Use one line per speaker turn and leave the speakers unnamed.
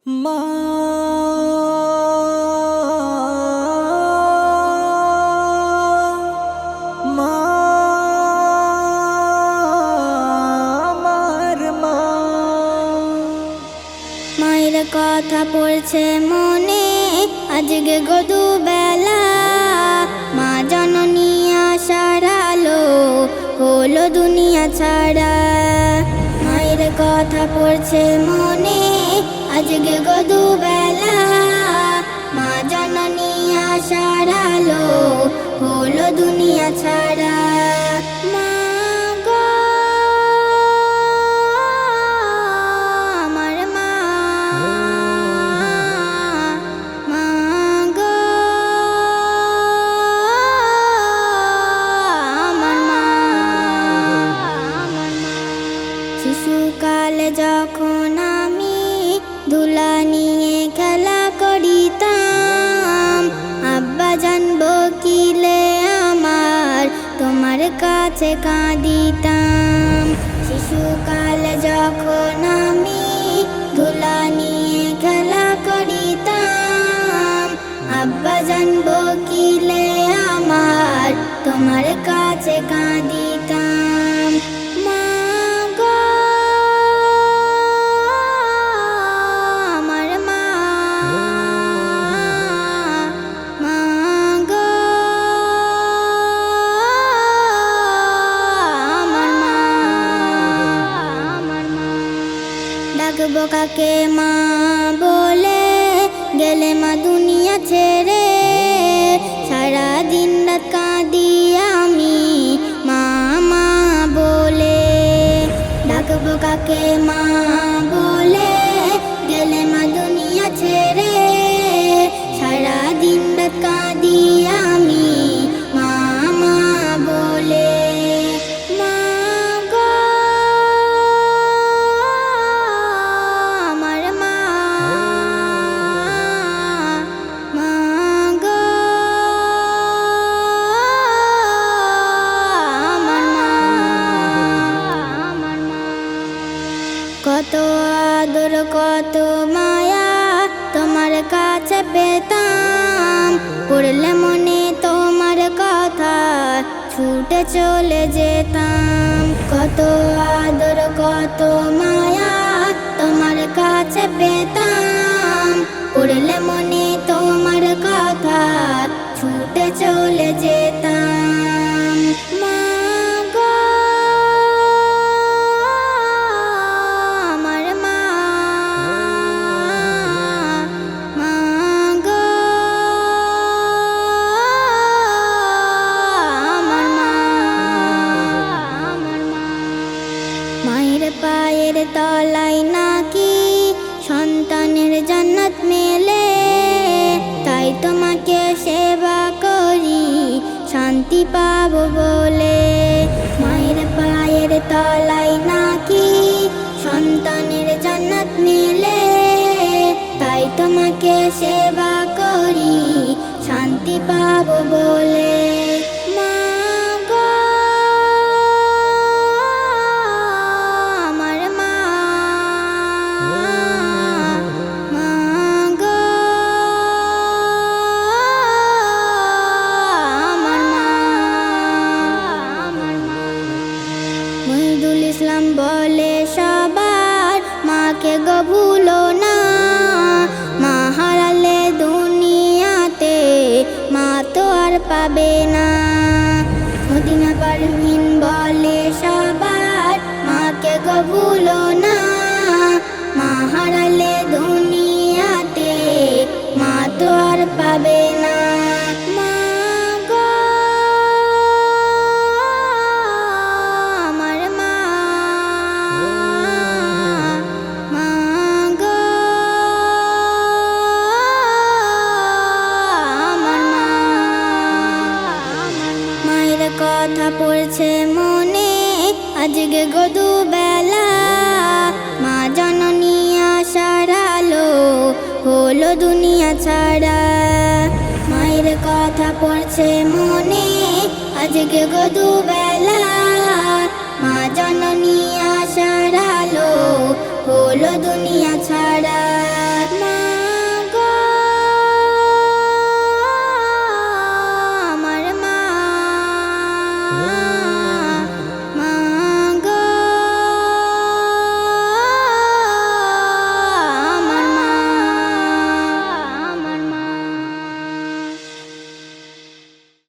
মা মা আমার মা
মায়ের কথা পড়ছে মনে আজকে গদু বেলা, মা জননী আশার আলো হলো দুনিয়া ছাড়া। মায়ের কথা পড়ছে মনে আজকে গদু বেলা, মা জননী আশার আলো হলো দুনিয়া ছাড়া। মা গো আমার মা, মা গো আমার মা। শিশুকালে যখন আমি দুলা নিয়ে খেলা করিতাম, আব্বা জানবো কিলে আমার তোমার কাছে কাঁদিতাম। শিশুকালে যখন আমি দুলা নিয়ে খেলা করিতাম, আব্বা জানবো কিলে আমার তোমার কাছে কাঁদিতাম। মা গো আমার মা, মা গো আমার মা। ডাকবো কাকে মা বলে গেলে মা দুনিয়া ছেড়ে, সারা দিন রাত কাঁদি আমি মা মা বলে। ডাকবো কাকে মা বলে গেলে মা দুনিয়া ছেড়ে, সারা দিন রাত কাঁদি আমি মা মা বলে। মা গো আমার মা, মা গো আমার মা। কত আদর কত মায়া তোমার কাছে পেতাম, পড়লে মনে তোমার কথা ছুটে চলে যেতাম। কত আদর কত মায়া তোমার কাছে পেতাম, পড়লে মনে তোমার কথা ছুটে চলে যেতাম। মা গো আমার মা, মা গো আমার মা। মায়ের পায়ের তলায় নাকি সন্তানের জান্নাত মেলে, তাই তোমাকে সেবা করি শান্তি পাবো বলে। মায়ের পায়ের তলায় নাকি সন্তানের জান্নাত মেলে, তাই তোমাকে সেবা করি শান্তি পাবো বলে। মা গো আমার মা, মা গো আমার মা। মহিদুল ইসলাম বলে সবার মাকে গো ভুলো না, মা হারালে দুনিয়াতে মা তো আর পাবে না। মদিনা পারভিন বলে সবার মাকে গো ভুলো না, মা হারালে দুনিয়াতে মা তো আর পাবে না। মা গো আমার মা, মা গো আমার মা। মায়ের কথা পড়ছে মনে আজকে গদু বেলা, মা জননী আশার আলো হলো দুনিয়া ছাড়া। মায়ের কথা পড়ছে মনে আজকে গদু বেলা, মা জননী আশার আলো হলো দুনিয়া ছাড়া।